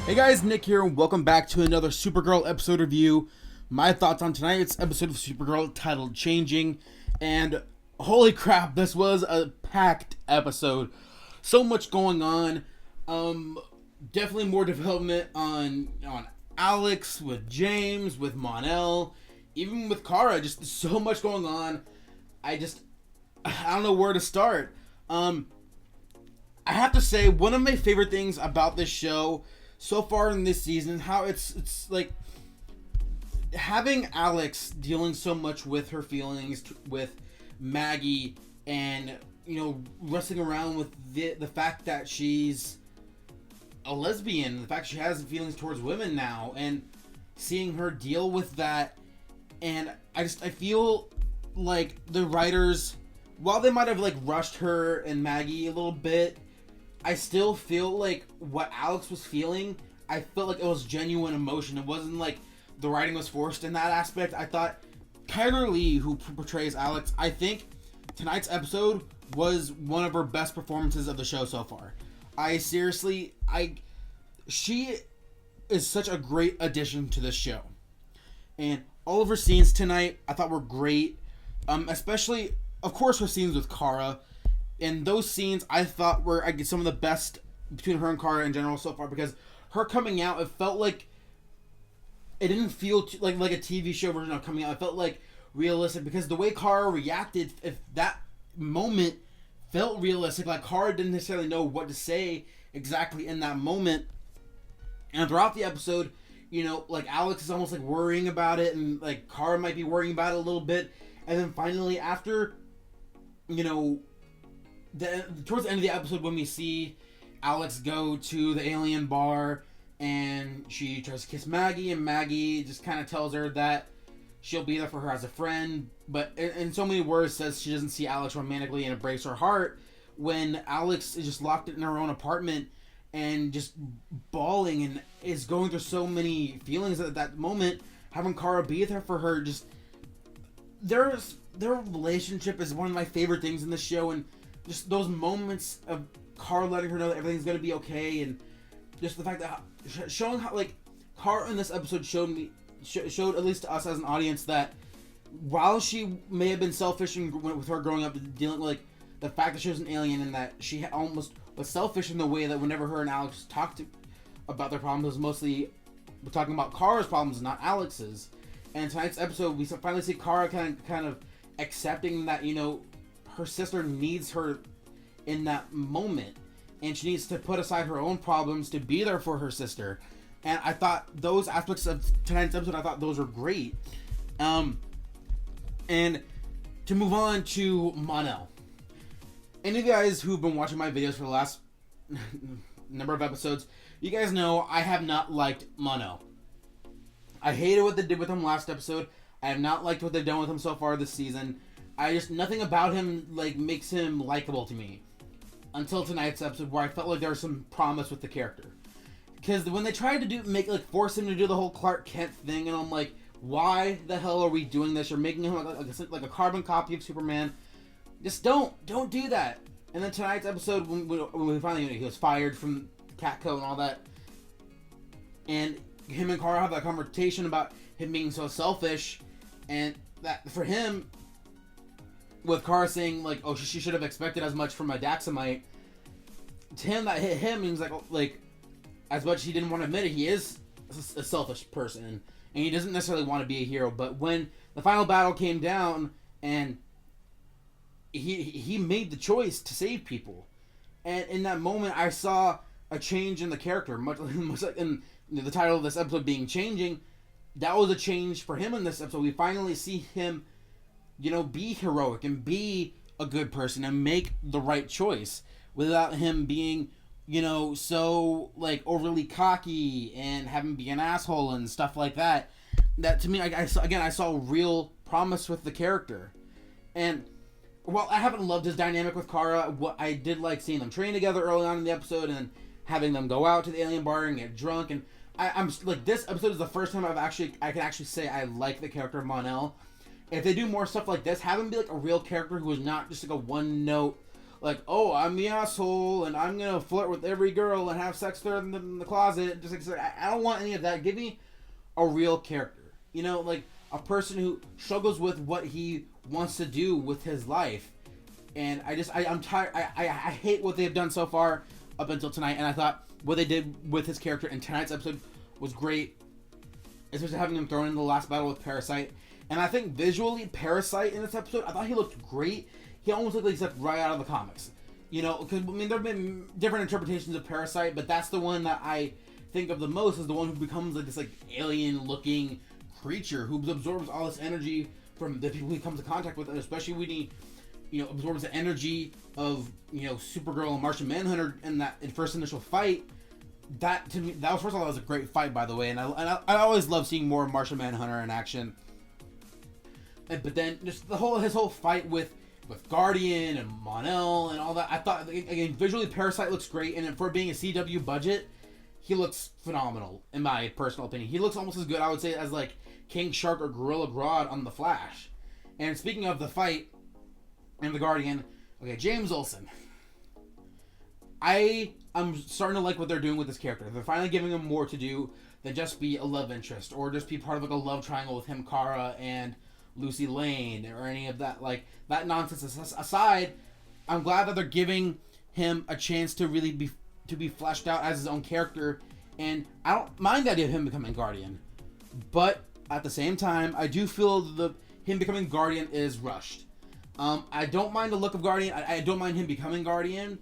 Hey guys, Nick here, and welcome back to another Supergirl episode review. My thoughts on tonight's episode of Supergirl titled Changing, and holy crap, this was a packed episode. So much going on. Definitely more development on Alex, with James, with Mon-El, even with Kara. Just so much going on. I don't know where to start. I have to say, one of my favorite things about this show so far in this season, how it's like having Alex dealing so much with her feelings with Maggie, and wrestling around with the fact that she's a lesbian, the fact she has feelings towards women now, and seeing her deal with that. And I feel like the writers, while they might have rushed her and Maggie a little bit, I still feel like what Alex was feeling, I felt like it was genuine emotion. It wasn't like the writing was forced in that aspect. I thought Kyler Lee, who portrays Alex, I think tonight's episode was one of her best performances of the show so far. She is such a great addition to this show. And all of her scenes tonight, I thought were great. Especially, of course, her scenes with Kara. And those scenes, I thought, were some of the best between her and Kara in general so far, because her coming out, it felt like it didn't feel like a TV show version of coming out. It felt like realistic, because the way Kara reacted, if that moment felt realistic, like Kara didn't necessarily know what to say exactly in that moment. And throughout the episode, Alex is almost worrying about it, and Kara might be worrying about it a little bit. And then finally, after, towards the end of the episode, when we see Alex go to the alien bar and she tries to kiss Maggie, and Maggie just kind of tells her that she'll be there for her as a friend, but in so many words says she doesn't see Alex romantically, and it breaks her heart when Alex is just locked in her own apartment and just bawling and is going through so many feelings at that moment. Having Kara be there for her, just their relationship is one of my favorite things in the show, and just those moments of Kara letting her know that everything's gonna be okay, and just the fact that showing how Kara in this episode showed at least to us as an audience that while she may have been selfish with her growing up, dealing with the fact that she was an alien, and that she almost was selfish in the way that whenever her and Alex talked about their problems, it was mostly we're talking about Kara's problems, not Alex's. And tonight's episode, we finally see Kara kind of accepting that her sister needs her in that moment, and she needs to put aside her own problems to be there for her sister. And I thought those aspects of tonight's episode, I thought those were great. And to move on to Mon-El. Any of you guys who've been watching my videos for the last number of episodes, you guys know I have not liked Mon-El. I hated what they did with him last episode. I have not liked what they've done with him so far this season. Nothing about him makes him likable to me. Until tonight's episode, where I felt like there was some promise with the character. Because when they tried to force him to do the whole Clark Kent thing, and I'm like, why the hell are we doing this? You're making him like a carbon copy of Superman. Just don't do that. And then tonight's episode, when we finally he was fired from Catco and all that, and him and Kara have that conversation about him being so selfish, and that for him, with Kara saying she should have expected as much from a Daxamite, to him that hit him, and he's as much as he didn't want to admit it, he is a selfish person, and he doesn't necessarily want to be a hero. But when the final battle came down, and he made the choice to save people, and in that moment I saw a change in the character, much like in the title of this episode being Changing. That was a change for him in this episode. We finally see him be heroic and be a good person and make the right choice without him being, so overly cocky and having be an asshole and stuff like that. That to me, I saw real promise with the character. And while I haven't loved his dynamic with Kara, what I did like seeing them train together early on in the episode, and having them go out to the alien bar and get drunk. And I'm this episode is the first time I can actually say I like the character of Mon-El. If they do more stuff like this, have him be a real character who is not just a one note like, oh, I'm the asshole and I'm gonna flirt with every girl and have sex with her in the closet. Just like, I don't want any of that. Give me a real character, you know, like a person who struggles with what he wants to do with his life. And I'm tired. I hate what they've done so far up until tonight. And I thought what they did with his character in tonight's episode was great, especially having him thrown in the last battle with Parasite. And I think visually, Parasite in this episode, I thought he looked great. He almost looked like he stepped right out of the comics. You know, because, I mean, there have been different interpretations of Parasite, but that's the one that I think of the most as the one who becomes like this like alien-looking creature who absorbs all this energy from the people he comes in contact with, and especially when he, you know, absorbs the energy of, you know, Supergirl and Martian Manhunter in that first initial fight. That, to me, that was, first of all, that was a great fight, by the way, and I always love seeing more Martian Manhunter in action. But then just his whole fight with Guardian and Mon-El and all that, I thought, again, visually Parasite looks great, and for being a CW budget, he looks phenomenal, in my personal opinion. He looks almost as good, I would say, as like King Shark or Gorilla Grodd on The Flash. And speaking of the fight and the Guardian, okay, James Olsen. I'm starting to like what they're doing with this character. They're finally giving him more to do than just be a love interest or just be part of like a love triangle with him, Kara, and Lucy Lane, or any of that, like, that nonsense aside. I'm glad that they're giving him a chance to really be fleshed out as his own character, and I don't mind the idea of him becoming Guardian, but at the same time, I do feel him becoming Guardian is rushed. I don't mind the look of Guardian. I don't mind him becoming Guardian.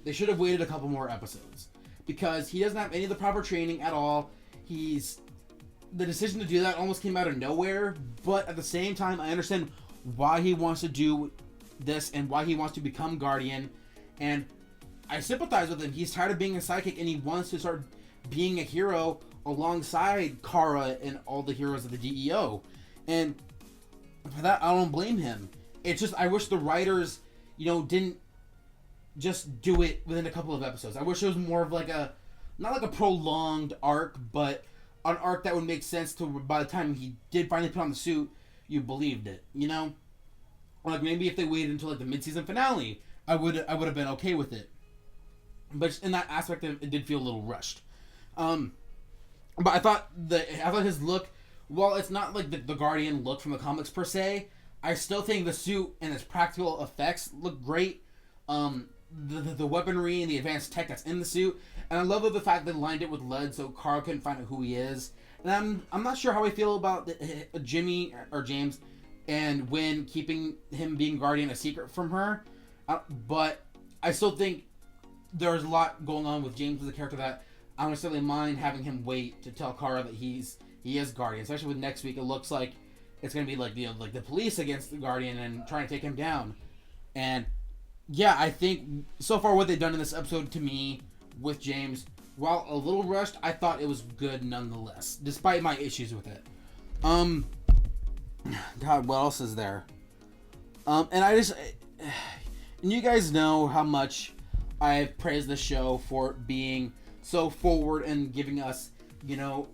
They should have waited a couple more episodes, because he doesn't have any of the proper training at all. The decision to do that almost came out of nowhere, but at the same time, I understand why he wants to do this and why he wants to become Guardian, and I sympathize with him. He's tired of being a sidekick, and he wants to start being a hero alongside Kara and all the heroes of the DEO, and for that, I don't blame him. It's just, I wish the writers, you know, didn't just do it within a couple of episodes. I wish it was more of like not like a prolonged arc, but an arc that would make sense to, by the time he did finally put on the suit, you believed it, you know? Like, maybe if they waited until like the mid-season finale, I would have been okay with it. But in that aspect, it did feel a little rushed. But I thought his look, while it's not like the Guardian look from the comics per se, I still think the suit and its practical effects look great. The weaponry and the advanced tech that's in the suit, and I love the fact they lined it with lead so Carl couldn't find out who he is. And I'm not sure how I feel about Jimmy or James and Wynn keeping him being Guardian a secret from her, but I still think there's a lot going on with James as a character that I don't necessarily mind having him wait to tell Kara that he is Guardian. Especially with next week, it looks like it's gonna be like the police against the Guardian and trying to take him down. And yeah, I think so far what they've done in this episode to me with James, while a little rushed, I thought it was good nonetheless, despite my issues with it. God, what else is there? And you guys know how much I've praised the show for being so forward and giving us, you know,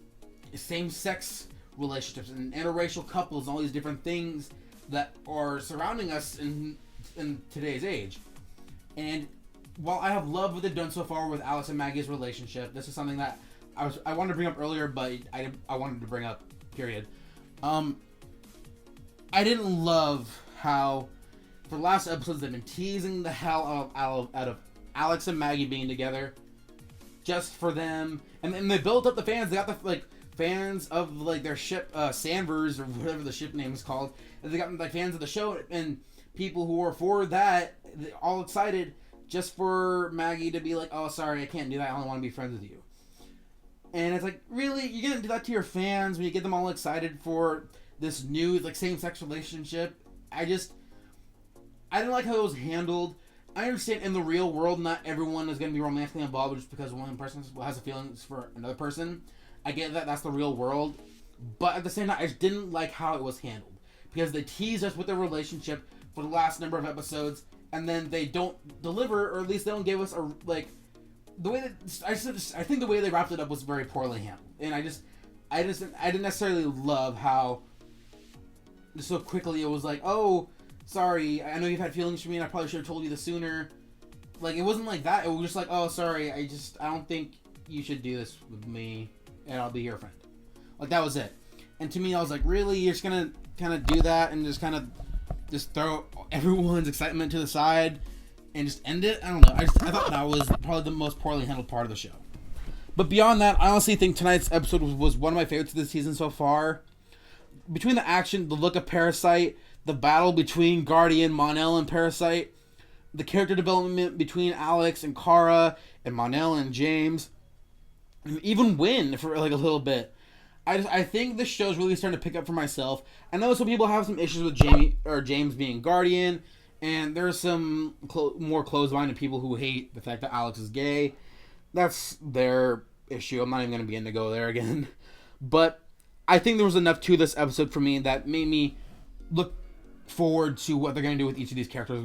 same-sex relationships and interracial couples and all these different things that are surrounding us in today's age. And while I have loved what they've done so far with Alex and Maggie's relationship, this is something that I wanted to bring up earlier, but I wanted to bring up, period. I didn't love how for the last episodes they've been teasing the hell out of Alex and Maggie being together just for them, and they built up the fans. They got the fans of their ship, Sandvers or whatever the ship name is called, and they got fans of the show and people who are for that, all excited just for Maggie to be like, oh, sorry, I can't do that. I only want to be friends with you. And it's like, really? You're going to do that to your fans when you get them all excited for this new same-sex relationship? I didn't like how it was handled. I understand in the real world, not everyone is going to be romantically involved just because one person has a feelings for another person. I get that. That's the real world. But at the same time, I just didn't like how it was handled. Because they teased us with their relationship for the last number of episodes, and then they don't deliver, or at least they don't give us the way that I think the way they wrapped it up was very poorly handled, and I didn't necessarily love how so quickly it was like, oh, sorry, I know you've had feelings for me and I probably should have told you this sooner. Like, it wasn't like that. It was just like, oh, sorry, I don't think you should do this with me, and I'll be your friend. Like, that was it. And to me, I was like, really? You're just gonna kind of do that and just kind of just throw everyone's excitement to the side and just end it? I don't know. I thought that was probably the most poorly handled part of the show. But beyond that, I honestly think tonight's episode was one of my favorites of this season so far. Between the action, the look of Parasite, the battle between Guardian, Mon-El, and Parasite, the character development between Alex and Kara, and Mon-El and James, and even Win for like a little bit. I think this show's really starting to pick up for myself. I know some people have some issues with James being Guardian, and there's some more closed-minded people who hate the fact that Alex is gay. That's their issue. I'm not even going to begin to go there again. But I think there was enough to this episode for me that made me look forward to what they're going to do with each of these characters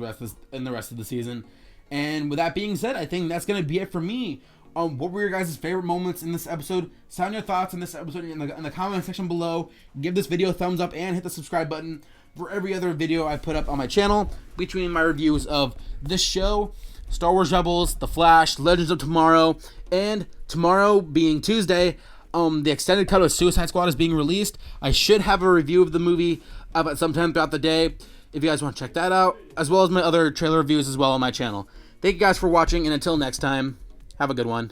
in the rest of the season. And with that being said, I think that's going to be it for me. What were your guys' favorite moments in this episode? Sound your thoughts on this episode in the comment section below. Give this video a thumbs up and hit the subscribe button for every other video I put up on my channel between my reviews of this show, Star Wars Rebels, The Flash, Legends of Tomorrow, and tomorrow being Tuesday, the extended cut of Suicide Squad is being released. I should have a review of the movie up at some time throughout the day if you guys want to check that out, as well as my other trailer reviews as well on my channel. Thank you guys for watching, and until next time, have a good one.